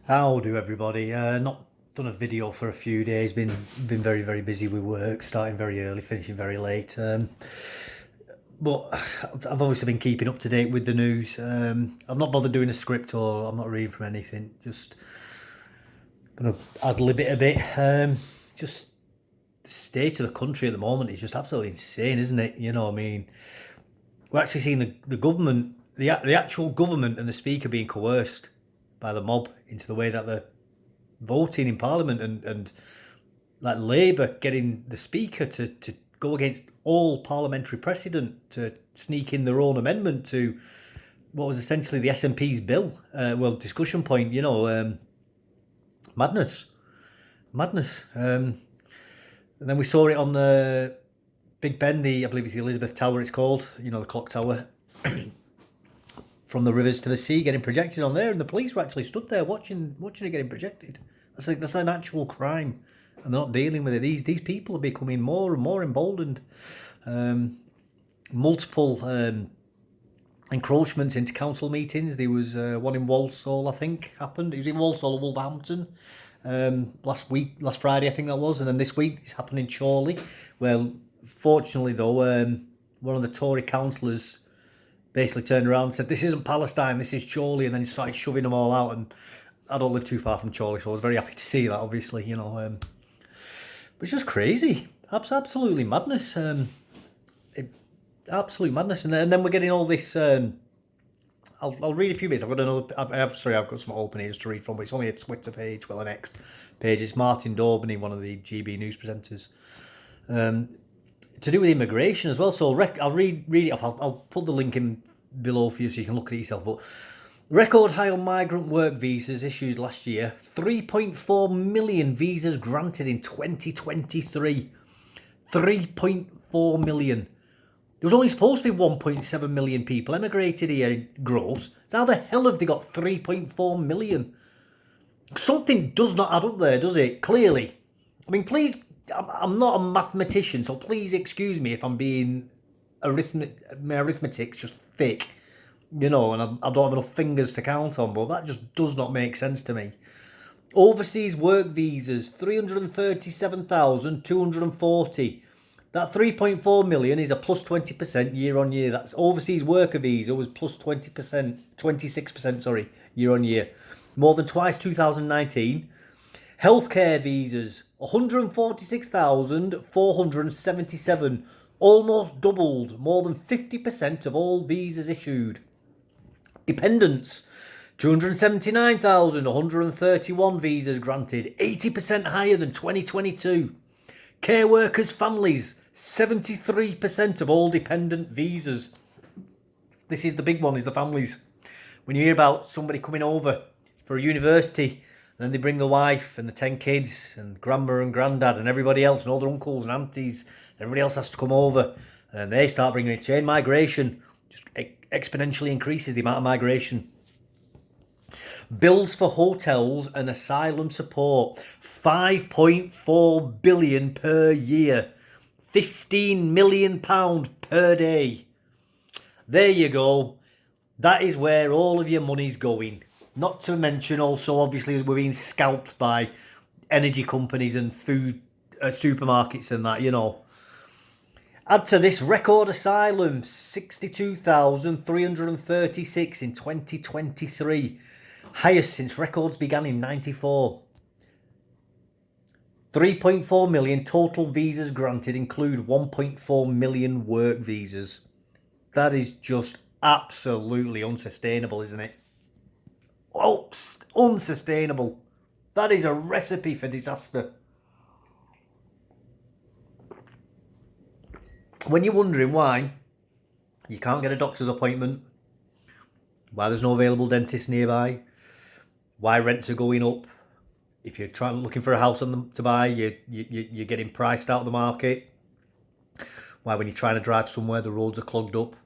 How do everybody? Not done a video for a few days. Been very busy with work. Starting very early, finishing very late. But I've obviously been keeping up to date with the news. I'm not bothered doing a script or I'm not reading from anything. Just gonna ad lib it a bit. Just the state of the country at the moment is just absolutely insane, isn't it? You know, I mean, we're actually seeing the government, the actual government, and the speaker being coerced by the mob into the way that they're voting in Parliament, and like Labour getting the Speaker to go against all parliamentary precedent to sneak in their own amendment to what was essentially the SNP's bill. Discussion point, madness, madness. And then we saw it on the Big Ben, I believe it's the Elizabeth Tower it's called, the clock tower, from the rivers to the sea getting projected on there, and the police were actually stood there watching it getting projected. That's an actual crime, and they're not dealing with it. These people are becoming more and more emboldened. Multiple encroachments into council meetings. There was one in Walsall, I think, happened. It was in Walsall or Wolverhampton last Friday, I think that was, and then this week it's happened in Chorley. Well, fortunately though, one of the Tory councillors basically turned around and said, "This isn't Palestine, this is Chorley," and then started shoving them all out. And I don't live too far from Chorley, so I was very happy to see that, obviously, but it's just crazy. Absolutely madness. Absolute madness. And then we're getting all this. I'll read a few bits. I've got another. I've got some open here just to read from, but it's only a Twitter page, well, an X page. It's Martin Daubney, one of the GB news presenters. To do with immigration as well. So I'll read it off. I'll put the link in below for you so you can look at it yourself. But record high on migrant work visas issued last year. 3.4 million visas granted in 2023. 3.4 million. There was only supposed to be 1.7 million people emigrated here gross. So how the hell have they got 3.4 million? Something does not add up there, does it? Clearly. I mean, please, I'm not a mathematician, so please excuse me if I'm being my arithmetic's just thick, and I don't have enough fingers to count on, but that just does not make sense to me. Overseas work visas, 337,240. That 3.4 million is a plus 20% year on year. That's overseas worker visa was plus 20%, 26%, year on year. More than twice 2019. Healthcare visas, 146,477, almost doubled, more than 50% of all visas issued. Dependents, 279,131 visas granted, 80% higher than 2022. Care workers' families, 73% of all dependent visas. This is the big one, is the families. When you hear about somebody coming over for a university, and then they bring the wife and the 10 kids and grandma and granddad and everybody else and all their uncles and aunties. Everybody else has to come over. And they start bringing it. Chain migration just exponentially increases the amount of migration. Bills for hotels and asylum support. 5.4 billion per year. £15 million per day. There you go. That is where all of your money's going. Not to mention also, obviously, we're being scalped by energy companies and food supermarkets and that, Add to this record asylum, 62,336 in 2023. Highest since records began in 94. 3.4 million total visas granted include 1.4 million work visas. That is just absolutely unsustainable, isn't it? Oh, unsustainable. That is a recipe for disaster. When you're wondering why you can't get a doctor's appointment, why there's no available dentists nearby, why rents are going up, if you're looking for a house to buy, you're getting priced out of the market, why when you're trying to drive somewhere the roads are clogged up,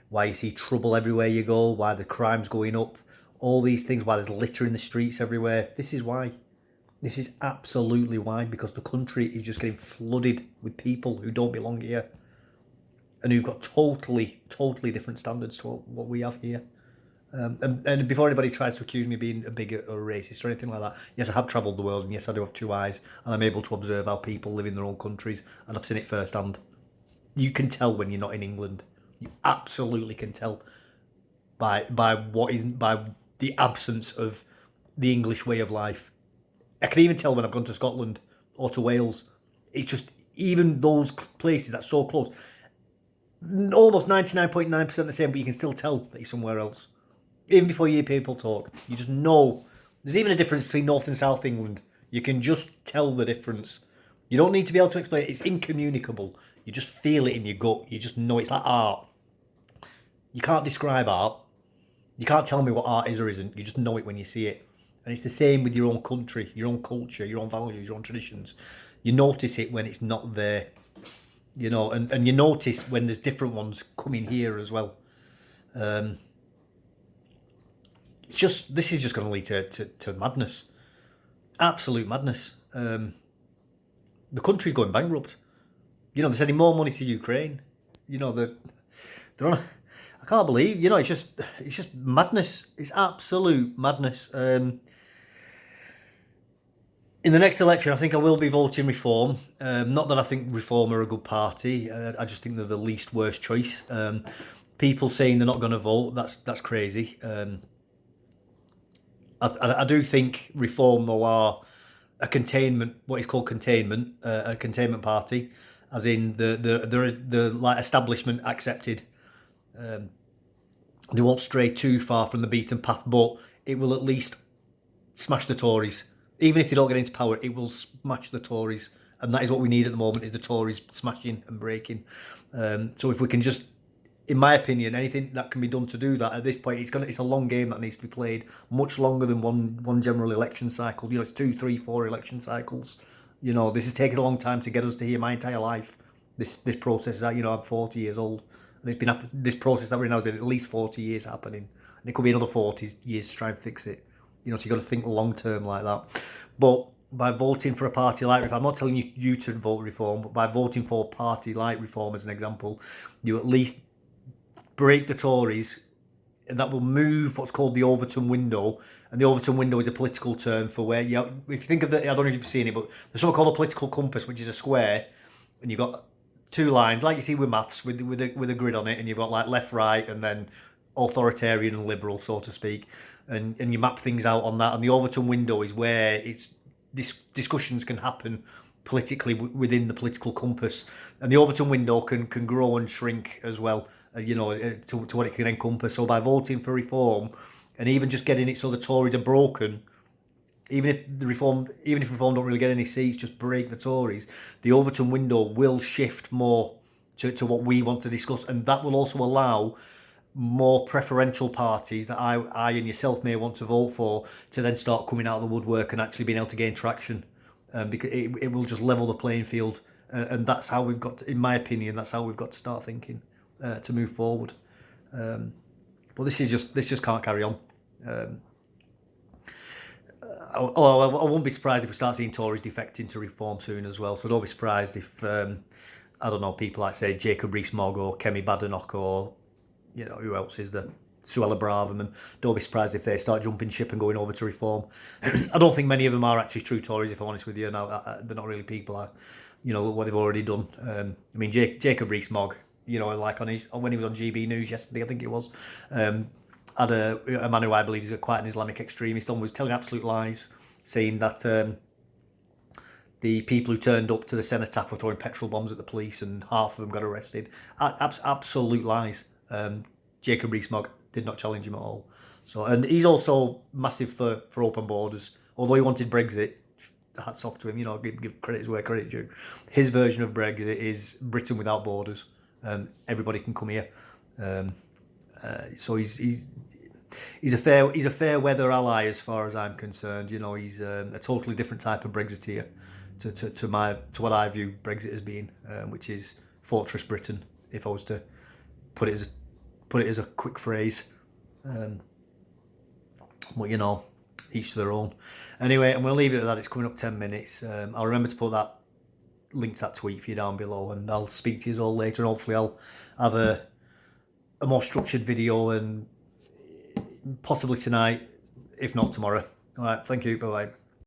why you see trouble everywhere you go, why the crime's going up, all these things, why there's litter in the streets everywhere. This is why. This is absolutely why, because the country is just getting flooded with people who don't belong here and who've got totally different standards to what we have here. And before anybody tries to accuse me of being a bigot or a racist or anything like that, yes, I have travelled the world, and yes, I do have two eyes, and I'm able to observe how people live in their own countries, and I've seen it firsthand. You can tell when you're not in England. You absolutely can tell by what isn't by the absence of the English way of life. I can even tell when I've gone to Scotland or to Wales. It's just even those places that's so close, almost 99.9% the same, but you can still tell that you're somewhere else. Even before you hear people talk, you just know. There's even a difference between North and South England. You can just tell the difference. You don't need to be able to explain it. It's incommunicable. You just feel it in your gut. You just know it's like art. You can't describe art. You can't tell me what art is or isn't. You just know it when you see it. And it's the same with your own country, your own culture, your own values, your own traditions. You notice it when it's not there. You know, and you notice when there's different ones coming here as well. This is just going to lead to madness, absolute madness. The country's going bankrupt. You know, they're sending more money to Ukraine. You know, they're on. I can't believe. You know, it's just madness. It's absolute madness. In the next election, I think I will be voting Reform. Not that I think Reform are a good party. I just think they're the least worst choice. People saying they're not going to vote, that's crazy. I do think Reform, though, are a containment, what is called containment, a containment party, as in the like establishment accepted. They won't stray too far from the beaten path, but it will at least smash the Tories. Even if they don't get into power, it will smash the Tories, and that is what we need at the moment: is the Tories smashing and breaking. So if we can just, in my opinion, anything that can be done to do that at this point, it's a long game that needs to be played, much longer than one general election cycle. You know, it's 2, 3, 4 election cycles. You know, this has taken a long time to get us to here. My entire life, this process is that, you know, I'm 40 years old, and it's been this process that we're in now has been at least 40 years happening, and it could be another 40 years to try and fix it. You know, so you've got to think long term like that. But by voting for a party like Reform, I'm not telling you to vote Reform, but by voting for a party like Reform, as an example, you at least break the Tories, and that will move what's called the Overton window. And the Overton window is a political term for where if you think of I don't know if you've seen it, but there's something called a political compass, which is a square, and you've got two lines, like you see with maths, with a grid on it, and you've got like left, right, and then authoritarian and liberal, so to speak, and you map things out on that. And the Overton window is where discussions can happen politically within the political compass, and the Overton window can grow and shrink as well. You know, to what it can encompass. So by voting for Reform, and even just getting it so the Tories are broken, even if Reform don't really get any seats, just break the Tories, the Overton window will shift more to what we want to discuss, and that will also allow more preferential parties that I and yourself may want to vote for to then start coming out of the woodwork and actually being able to gain traction, because it will just level the playing field, and that's how we've got to, in my opinion, that's how we've got to start thinking to move forward. But this just can't carry on. I won't be surprised if we start seeing Tories defecting to Reform soon as well. So don't be surprised if I don't know, people like say Jacob Rees-Mogg or Kemi Badenoch, or you know, who else is there, Suella Braverman. Don't be surprised if they start jumping ship and going over to Reform. I don't think many of them are actually true Tories, if I'm honest with you. Now they're not really people. You know what they've already done. I mean, Jacob Rees-Mogg, you know, like when he was on GB News yesterday, I think it was, had a man who I believe is quite an Islamic extremist on, was telling absolute lies, saying that the people who turned up to the cenotaph were throwing petrol bombs at the police and half of them got arrested. Absolute lies. Jacob Rees-Mogg did not challenge him at all. So, and he's also massive for open borders. Although he wanted Brexit, hats off to him. You know, give credit where credit due. His version of Brexit is Britain without borders. Everybody can come here. So he's a fair weather ally as far as I'm concerned. You know, he's a totally different type of Brexiteer to what I view Brexit as being, which is Fortress Britain. If I was to put it as a quick phrase, but you know, each to their own. Anyway, I'm going to leave it at that. It's coming up 10 minutes. I'll remember to put that link to that tweet for you down below, and I'll speak to you all later. And hopefully, I'll have a more structured video and possibly tonight, if not tomorrow. All right, thank you. Bye bye.